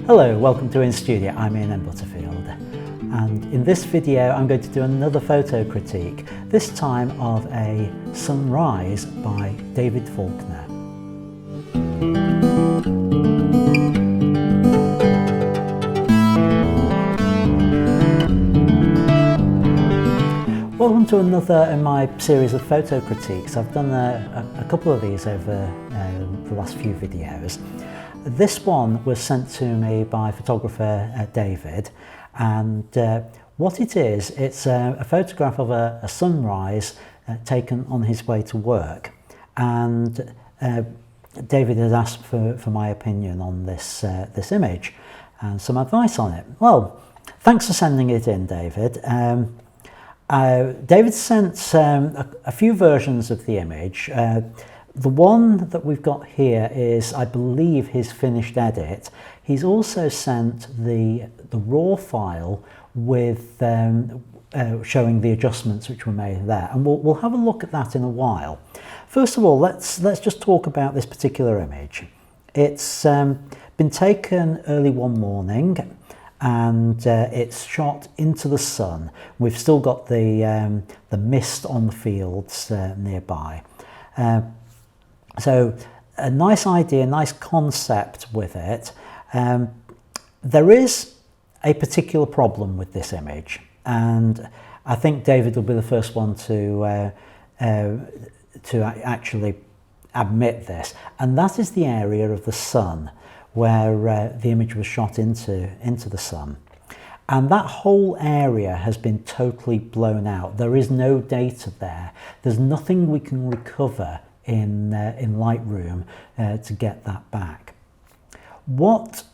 Hello, welcome to In Studio. I'm Ian Butterfield, and in this video I'm going to do another photo critique, this time of a sunrise by David Faulkner. Welcome to another in my series of photo critiques. I've done a couple of these over the last few videos. This one was sent to me by photographer David, and what it is, it's a photograph of a sunrise taken on his way to work, and David has asked for my opinion on this image and some advice on it. Well, thanks for sending it in, David. David sent a few versions of the image. The one that we've got here is, I believe, his finished edit. He's also sent the raw file with showing the adjustments which were made there, and we'll have a look at that in a while. First of all, let's just talk about this particular image. It's been taken early one morning, and it's shot into the sun. We've still got the mist on the fields nearby. So a nice idea, nice concept with it. There is a particular problem with this image, and I think David will be the first one to actually admit this, and that is the area of the sun where the image was shot into the sun. And that whole area has been totally blown out. There is no data there. There's nothing we can recover in Lightroom to get that back. What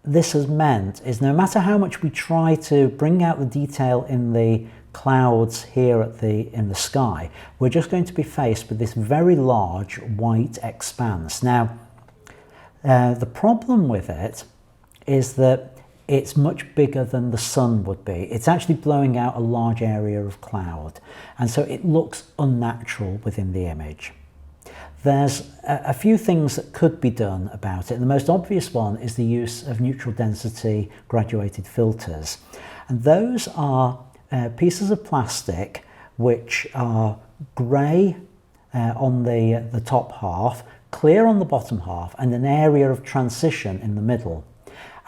this has meant is, no matter how much we try to bring out the detail in the clouds here in the sky, we're just going to be faced with this very large white expanse. Now, the problem with it is that it's much bigger than the sun would be. It's actually blowing out a large area of cloud, and so it looks unnatural within the image. There's a few things that could be done about it. The most obvious one is the use of neutral density graduated filters. And those are pieces of plastic which are grey on the top half, clear on the bottom half, and an area of transition in the middle.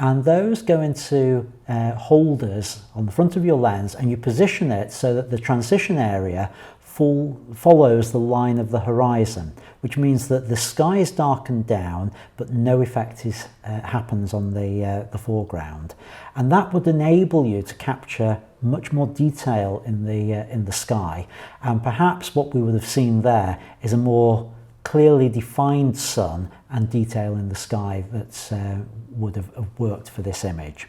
And those go into holders on the front of your lens, and you position it so that the transition area follows the line of the horizon, which means that the sky is darkened down, but no effect happens on the foreground. And that would enable you to capture much more detail in the sky. And perhaps what we would have seen there is a more clearly defined sun and detail in the sky that would have worked for this image.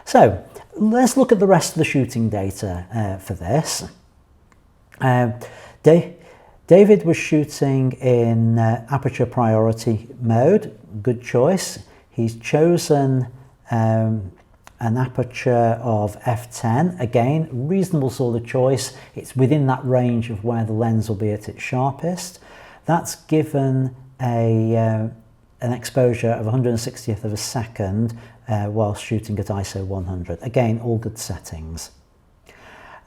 So let's look at the rest of the shooting data for this. David was shooting in aperture priority mode. Good choice. He's chosen an aperture of f10. Again, reasonable sort of choice. It's within that range of where the lens will be at its sharpest. That's given an exposure of 160th of a second while shooting at ISO 100. Again, all good settings.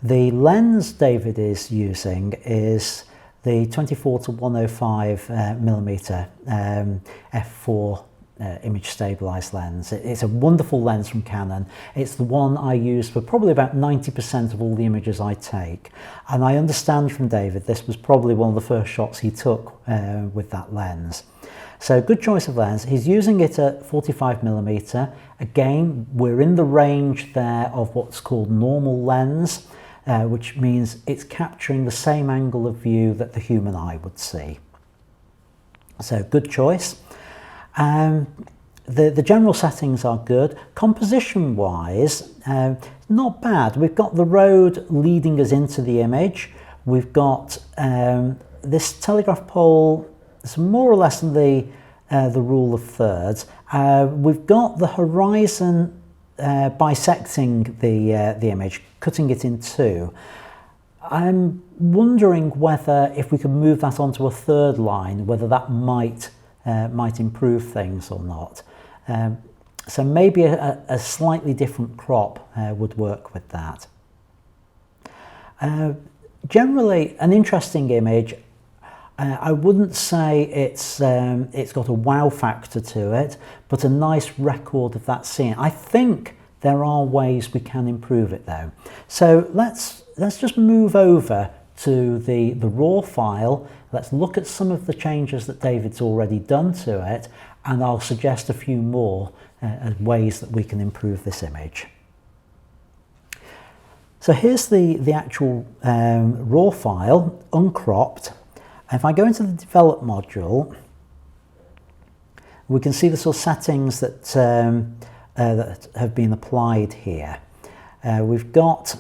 The lens David is using is the 24 to 105 millimeter f4 image stabilized lens. It's a wonderful lens from Canon. It's the one I use for probably about 90% of all the images I take. And I understand from David this was probably one of the first shots he took with that lens. So good choice of lens. He's using it at 45 millimeter. Again, we're in the range there of what's called normal lens, which means it's capturing the same angle of view that the human eye would see. So good choice. The general settings are good. Composition wise, not bad. We've got the road leading us into the image. We've got this telegraph pole. It's more or less the rule of thirds. We've got the horizon bisecting the image, cutting it in two. I'm wondering whether if we could move that onto a third line, whether that might improve things or not. So maybe a slightly different crop would work with that. Generally, an interesting image. I wouldn't say it's got a wow factor to it, but a nice record of that scene. I think there are ways we can improve it though. So let's just move over to the raw file. Let's look at some of the changes that David's already done to it, and I'll suggest a few more ways that we can improve this image. So here's the actual raw file, uncropped. If I go into the develop module, we can see the sort of settings that, that have been applied here. We've got,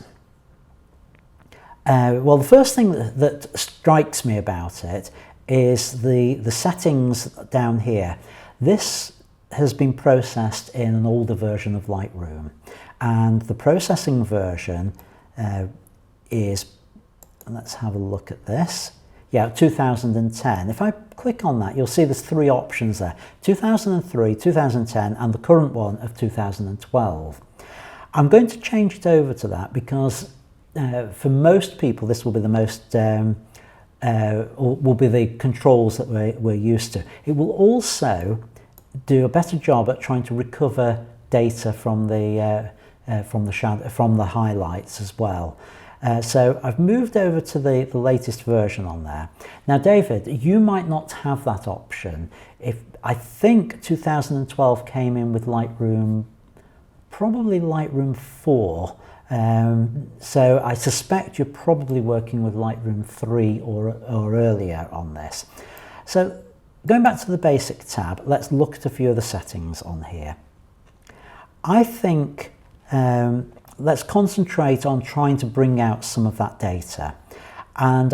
well, the first thing that strikes me about it is the settings down here. This has been processed in an older version of Lightroom, and the processing version is, let's have a look at this. Yeah, 2010. If I click on that, you'll see there's three options there: 2003, 2010, and the current one of 2012. I'm going to change it over to that because for most people this will be the most will be the controls that we're used to. It will also do a better job at trying to recover data from the shadow, from the highlights as well. So I've moved over to the latest version on there. Now, David, you might not have that option. I think 2012 came in with Lightroom, probably Lightroom 4. So I suspect you're probably working with Lightroom 3 or earlier on this. So going back to the basic tab, let's look at a few of the settings on here. I think let's concentrate on trying to bring out some of that data. And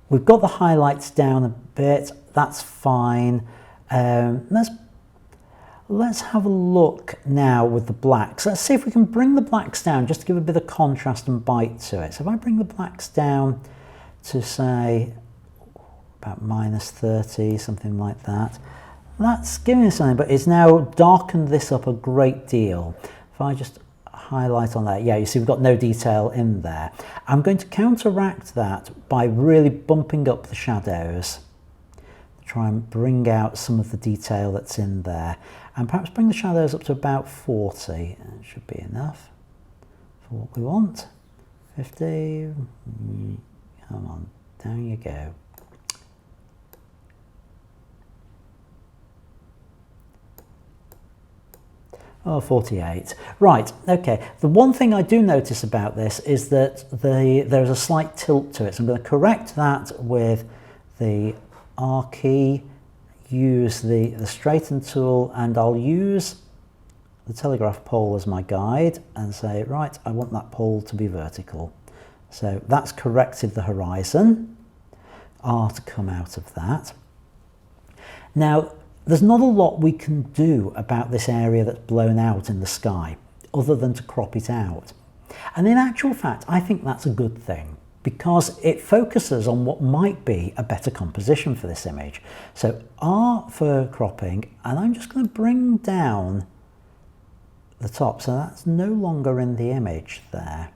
we've got the highlights down a bit, that's fine. Let's have a look now with the blacks. Let's see if we can bring the blacks down just to give a bit of contrast and bite to it. So if I bring the blacks down to, say, about -30, something like that, that's giving us something, but it's now darkened this up a great deal. If I just highlight on that, yeah, you see we've got no detail in there. I'm going to counteract that by really bumping up the shadows, try and bring out some of the detail that's in there, and perhaps bring the shadows up to about 40. It should be enough for what we want. 50, come on, down you go. Oh, 48. Right, okay. The one thing I do notice about this is that there's a slight tilt to it. So I'm going to correct that with the R key, use the straighten tool, and I'll use the telegraph pole as my guide and say, right, I want that pole to be vertical. So that's corrected the horizon. R to come out of that. Now, there's not a lot we can do about this area that's blown out in the sky other than to crop it out. And in actual fact, I think that's a good thing because it focuses on what might be a better composition for this image. So R for cropping, and I'm just going to bring down the top so that's no longer in the image there.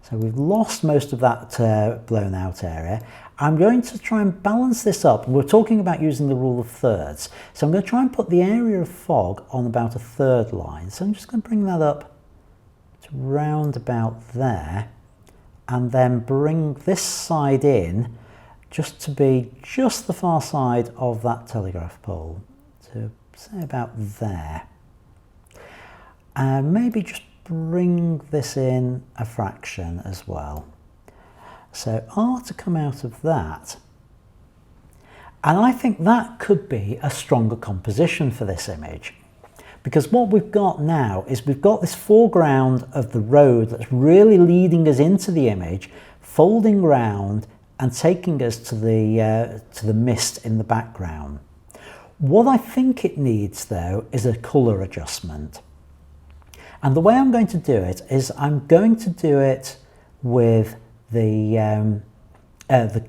So we've lost most of that blown out area. I'm going to try and balance this up. We're talking about using the rule of thirds. So I'm going to try and put the area of fog on about a third line. So I'm just going to bring that up to round about there, and then bring this side in just to be just the far side of that telegraph pole, to say about there. And maybe just bring this in a fraction as well. So R to come out of that. And I think that could be a stronger composition for this image. Because what we've got now is we've got this foreground of the road that's really leading us into the image, folding round and taking us to the mist in the background. What I think it needs though is a colour adjustment. And the way I'm going to do it is I'm going to do it with the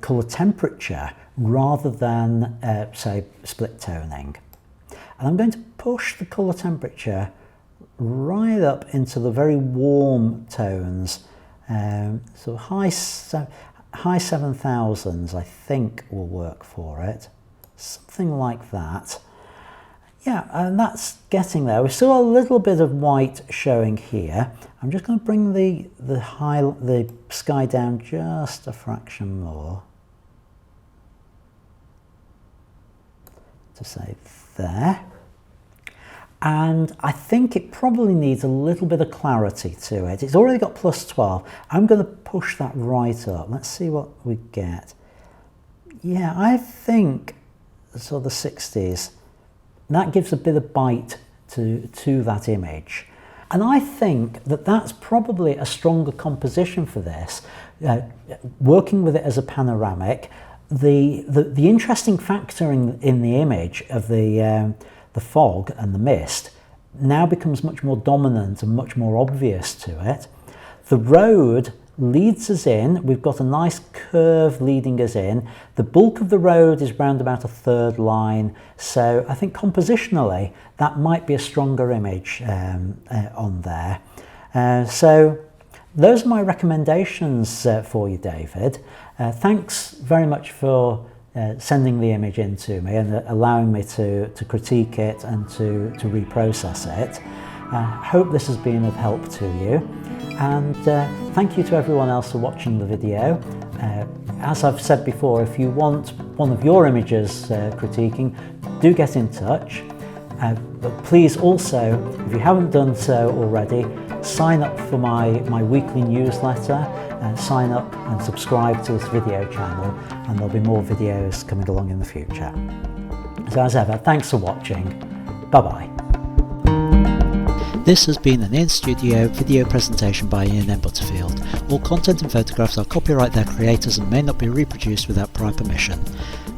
colour temperature rather than say split toning. And I'm going to push the colour temperature right up into the very warm tones. So high 7000s I think will work for it. Something like that. Yeah, and that's getting there. We've still got a little bit of white showing here. I'm just going to bring the sky down just a fraction more. To say there. And I think it probably needs a little bit of clarity to it. It's already got +12. I'm going to push that right up. Let's see what we get. Yeah, I think sort of the 60s. That gives a bit of bite to that image. And I think that that's probably a stronger composition for this. Working with it as a panoramic, the interesting factor in the image of the fog and the mist now becomes much more dominant and much more obvious to it. The road leads us in. We've got a nice curve leading us in. The bulk of the road is round about a third line, so I think compositionally that might be a stronger image on there. So those are my recommendations for you, David. Thanks very much for sending the image in to me and allowing me to critique it and to reprocess it. I hope this has been of help to you, and thank you to everyone else for watching the video. As I've said before, if you want one of your images critiquing, do get in touch. But please also, if you haven't done so already, sign up for my weekly newsletter, sign up and subscribe to this video channel, and there'll be more videos coming along in the future. So as ever, thanks for watching. Bye-bye. This has been an in-studio video presentation by Ian M. Butterfield. All content and photographs are copyright their creators and may not be reproduced without prior permission.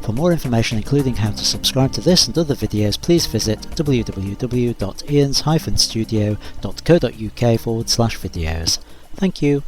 For more information, including how to subscribe to this and other videos, please visit www.ians-studio.co.uk/videos. Thank you.